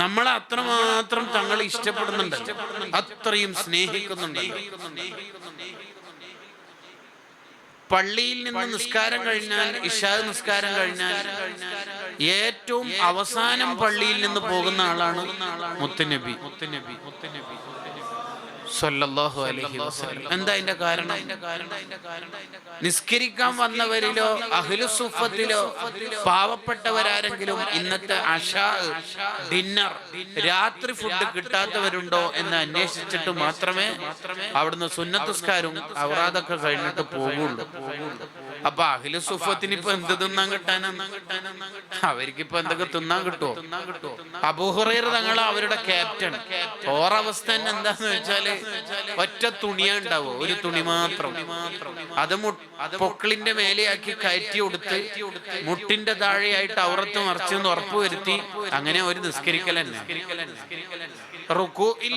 നമ്മളെ അത്രമാത്രം തങ്ങൾ ഇഷ്ടപ്പെടുന്നുണ്ട്, അത്രയും സ്നേഹിക്കുന്നുണ്ട്. പള്ളിയിൽ നിന്ന് നിസ്കാരം കഴിഞ്ഞാൽ, ഇശാ നിസ്കാരം കഴിഞ്ഞാൽ ഏറ്റവും അവസാനം പള്ളിയിൽ നിന്ന് പോകുന്ന ആളാണ് മുത്തുനബി സല്ലല്ലാഹു അലൈഹി വസല്ലം. എന്താ അതിന്റെ കാരണം? നിസ്കരിക്കാൻ വന്നവരിലോ അഹ്ലുസുഫത്തിലോ പാവപ്പെട്ടവരാരെങ്കിലും ഇന്നത്തെ അശാ, ഡിന്നർ, രാത്രി ഫുഡ് കിട്ടാത്തവരുണ്ടോ എന്ന് അന്വേഷിച്ചിട്ട് മാത്രമേ അവിടുന്ന് സുന്നത്തുസ്കാരും ഔറാദൊക്കെ കഴിഞ്ഞിട്ട് പോകുള്ളൂ. അപ്പൊ അഹ്ലുസുഫത്തിന് ഇപ്പൊ എന്ത് തിന്നാൻ കിട്ടാനാണ്? അവർക്കിപ്പോ എന്തൊക്കെ തിന്നാൻ കിട്ടുമോ? അബൂ ഹുറൈറ തങ്ങൾ അവരുടെ ക്യാപ്റ്റൻ. ഓറവസ്ഥ എന്താന്ന് വെച്ചാല് ഒറ്റ തുണിയാ ഉണ്ടാവോ, ഒരു തുണി മാത്രം. അത് പൊക്കിളിന്റെ മേലെയാക്കി കയറ്റി കൊടുത്ത് മുട്ടിന്റെ താഴെയായിട്ട് ഔറത്ത് മറിച്ചെന്ന് ഉറപ്പുവരുത്തി അങ്ങനെ ഒരു നിസ്കരിക്കലെന്നെ. റുകൂഇൽ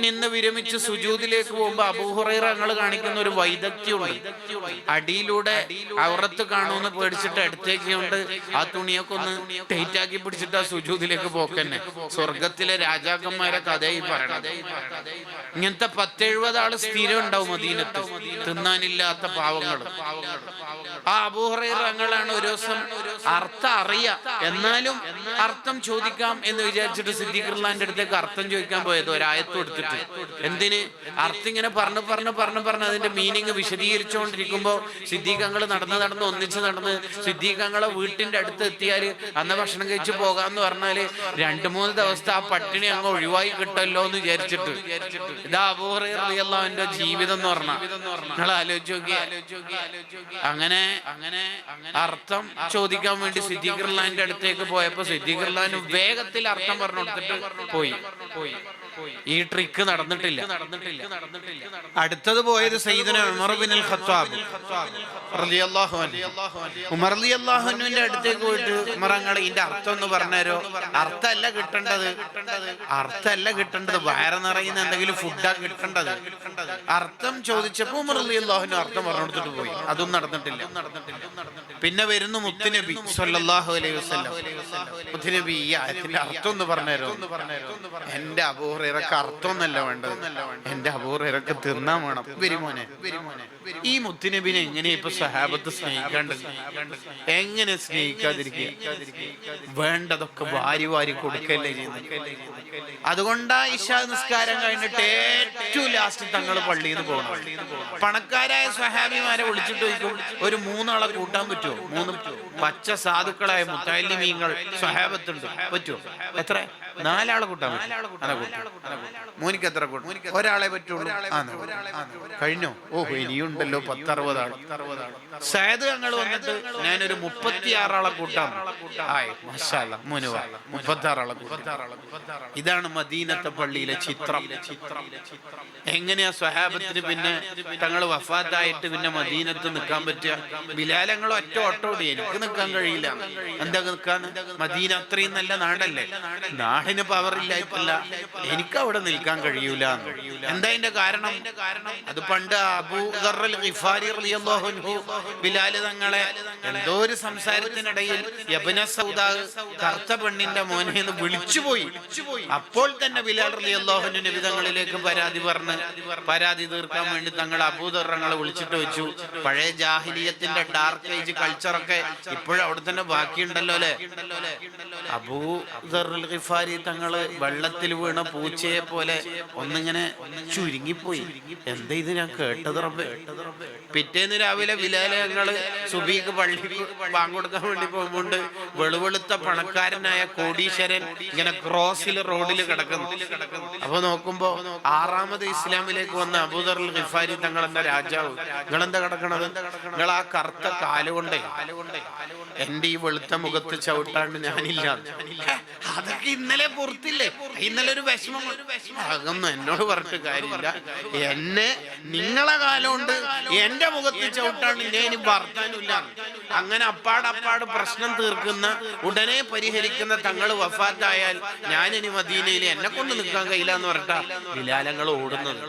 നിന്ന് വിരമിച്ച് സുജൂദിലേക്ക് പോകുമ്പോ അബൂ ഹുറൈറ തങ്ങൾ കാണിക്കുന്ന ഒരു വൈദഗ്ധ്യമുണ്ട്. അടിയിലൂടെ ഔറത്ത് കാണുമെന്ന് പേടിച്ചിട്ട് അടുത്തേക്ക് കൊണ്ട് ആ തുണിയൊക്കെ ഒന്ന് ടൈറ്റ് ആക്കി പിടിച്ചിട്ട് ആ സുജൂദിലേക്ക് പോക്കന്നെ. സ്വർഗത്തിലെ രാജാക്കന്മാരെ കഥയായി പറയണത്. ഇങ്ങനത്തെ 10-70 ആള് സ്ഥിരം ഉണ്ടാവും മദീനത്ത്, തിന്നാനില്ലാത്ത പാവങ്ങൾ. ആ അബൂ ഹുറൈറ തങ്ങളാണ് ഒരു ദിവസം അർത്ഥം അറിയാം, എന്നാലും അർത്ഥം ചോദിക്കാം എന്ന് വിചാരിച്ചിട്ട് സിദ്ദീഖ് റളിയല്ലാഹുവിന്റെ അടുത്തേക്ക് അർത്ഥം ചോദിക്കാൻ പോയത്. ഒരായത്ത് കൊടുത്തിട്ട് എന്തിന്? അർത്ഥം ഇങ്ങനെ പറഞ്ഞു അതിന്റെ മീനിങ് വിശദീകരിച്ചുകൊണ്ടിരിക്കുമ്പോ സിദ്ദീഖ് തങ്ങൾ നടന്ന് ഒന്നിച്ച് നടന്ന് സിദ്ദീഖ് തങ്ങളെ വീട്ടിന്റെ അടുത്ത് എത്തിയാല് അന്ന് ഭക്ഷണം കഴിച്ച് പോകാന്ന് പറഞ്ഞാല് 2-3 ദിവസത്തെ ആ പട്ടിണി അങ്ങ് ഒഴിവായി കിട്ടല്ലോ എന്ന് വിചാരിച്ചിട്ട്. ഇതാ അബൂ ഹുറൈറ റളിയല്ലാഹുവിന്റെ ജീവിതം എന്ന് പറഞ്ഞാൽ നിങ്ങൾ ആലോചിച്ച് നോക്കിയേ. അങ്ങനെ അർത്ഥം ചോദിക്കാൻ വേണ്ടി സിദ്ദീഖ് റളിയല്ലാഹുവിന്റെ അടുത്തേക്ക് പോയപ്പോ സിദ്ദീഖ് റളിയല്ലാഹു വേഗത്തിൽ അർത്ഥം പറഞ്ഞു കൊടുത്തിട്ട് പോയി. ഈ ട്രിക്ക് നടന്നിട്ടില്ല. അടുത്തത് പോയത് സയ്യിദുന ഉമർ ബിനുൽ ഖത്താബ് റളിയല്ലാഹു അൻഹു. ഉമർ റളിയല്ലാഹു അൻഹുവിന്റെ അടുത്തേക്ക് പോയിട്ട് ഉമർ തങ്ങൾ ഇതിന്റെ അർത്ഥം ഒന്ന് പറഞ്ഞുതരോ? അർത്ഥമല്ല കിട്ടേണ്ടത് വയറ് നിറയുന്ന എന്തെങ്കിലും ഫുഡാ കിട്ടേണ്ടത്. അർത്ഥം ചോദിച്ചപ്പോ ഉമർ റളിയല്ലാഹു അൻഹു അർത്ഥം പറഞ്ഞു കൊടുത്തിട്ട് പോയി. അതും നടന്നിട്ടില്ല. പിന്നെ വരുന്നു മുത്തുനബി സല്ലല്ലാഹു അലൈഹി വസല്ലം. മുത്തുനബി ഈ ആയത്തിന്റെ അർത്ഥം ഒന്ന് പറഞ്ഞുതരോ? എന്റെ അബൂ ഹുറൈറക്ക് അർത്ഥമൊന്നല്ല വേണ്ടത്, എന്റെ അബൂ ഹുറൈറക്ക് തിന്നാൻ വേണം. വരുമോനെ, ഈ മുത്തുനബിനെ എങ്ങനെ ഇപ്പൊ സഹാബത്ത് സ്നേഹിക്കാണ്ട്? എങ്ങനെ സ്നേഹിക്കാതിരിക്കുക? വേണ്ടതൊക്കെ വാരി കൊടുക്കല്ലേ ചെയ്യുന്നത്. അതുകൊണ്ടാ ഇശാ നിസ്കാരം കഴിഞ്ഞിട്ട് ഏറ്റവും ലാസ്റ്റ് തങ്ങൾ പള്ളിയിൽ നിന്ന് പോകണം. പണക്കാരായ സ്വഹാബിമാരെ വിളിച്ചിട്ട് ചോദിക്കും, ഒരു 3 ആളെ കൂട്ടാൻ പറ്റുമോ? 3 പച്ച സാധുക്കളായ മുത്തഅല്ലിമീങ്ങൾ സ്വഹാബത്തുണ്ട്, പറ്റുമോ? എത്ര? 4 ആളെ കൂട്ടാൻ പറ്റും. മോനിക്ക് എത്ര കൂട്ടും? ഒരാളെ പറ്റുള്ളൂ. കഴിഞ്ഞോ? ഓഹോ, ഇനിയുണ്ടല്ലോ 10-60 ആൾ. സയ്യിദ് തങ്ങൾ വന്നിട്ട് ഞാനൊരു 36 ആളെ കൂട്ടാം. മാഷാ അല്ലാഹ്, 36 ആളെ കൂട്ടാം. ഇതാണ് മദീനത്തെ പള്ളിയിലെ ചിത്രം. എങ്ങനെയാ സ്വഹാബത്തിന് പിന്നെ തങ്ങൾ വഫാത്തായിട്ട് പിന്നെ മദീനത്ത് നിൽക്കാൻ പറ്റുക? ബിലാലങ്ങൾ ഒറ്റ ഓട്ടോടി എനിക്ക് നിൽക്കാൻ കഴിയില്ല. എന്താ നിൽക്കാൻ? മദീന അത്രയും നല്ല നാടല്ലേ, നാടിന് പവറില്ലായിട്ടല്ല, എനിക്ക് അവിടെ നിൽക്കാൻ കഴിയൂല. എന്താ അതിന്റെ കാരണം? അത് പണ്ട് അബൂ ദർ അൽ ഗിഫാരി റളിയല്ലാഹു അൻഹു ബിലാൽ തങ്ങളെ എന്തോ ഒരു സംസാരത്തിനിടയിൽ യബ്ന സൗദാ, കറുത്ത പെണ്ണിന്റെ മോനെ എന്ന് വിളിച്ചുപോയി. അപ്പോൾ തന്നെ ബിലാൽ റളിയല്ലാഹു അൻഹു നബി തങ്ങളിലേക്ക് പരാതി തീർക്കാൻ വേണ്ടി തങ്ങൾ അബൂ ദർ തങ്ങളെ വിളിച്ചിട്ട് വെച്ചു. പഴയ ജാഹിലിയത്തിന്റെ ഡാർക്ക് ഏജ് കൾച്ചറൊക്കെ ഇപ്പോഴും അവിടെ തന്നെ ബാക്കിയുണ്ടല്ലോ അല്ലെ. അബൂ ദർ അൽ ഗിഫാരി തങ്ങള് വെള്ളത്തിൽ വീണ പൂച്ചയെ പോലെ ഒന്നിങ്ങനെ ചുരുങ്ങിപ്പോയി. എന്താ ഇത് ഞാൻ കേട്ടത് റബ്ബേ? പിറ്റേന്ന് രാവിലെ ബിലാൽ തങ്ങള് സുബഹിക്ക് പള്ളിക്ക് ബാങ്ക് കൊടുക്കാൻ വേണ്ടി പോകുമ്പോണ്ട് വെളുവെളുത്ത പണക്കാരനായ കോടീശ്വരൻ ഇങ്ങനെ ക്രോസിൽ റോഡിൽ കിടക്കുന്നു. അപ്പൊ നോക്കുമ്പോ 6ാമത് ഇസ്ലാമിലേക്ക് വന്ന അബൂ ദർ അൽ ഗിഫാരി തങ്ങൾ എന്ന രാജാവ്, നിങ്ങളെന്താ കിടക്കണത്? നിങ്ങൾ ആ കറുത്ത കാലുകൊണ്ടേ എന്റെ ഈ വെളുത്ത മുഖത്ത് ചവിട്ടാണ്ട് ഞാനില്ല. അതൊക്കെ ഇന്നലെ പുറത്തില്ലേ? ഇന്നലെ ഒരു വിഷമം. അതൊന്നും എന്നോട് പറഞ്ഞിട്ട് കാര്യമില്ല. എന്നെ നിങ്ങളെ കാലം കൊണ്ട് എന്റെ മുഖത്ത് ചവിട്ടാണ്ട് ഞാൻ വർത്താനില്ല. അങ്ങനെ അപ്പാട് പ്രശ്നം തീർക്കുന്ന, ഉടനെ പരിഹരിക്കുന്ന തങ്ങൾ വഫാത്തായാൽ ഞാനിനി മദീനയിൽ എന്നെ കൊണ്ട് നിൽക്കാൻ കഴിയില്ല എന്ന് പറഞ്ഞിട്ടാ ബിലാലങ്ങൾ ഓടുന്നത്.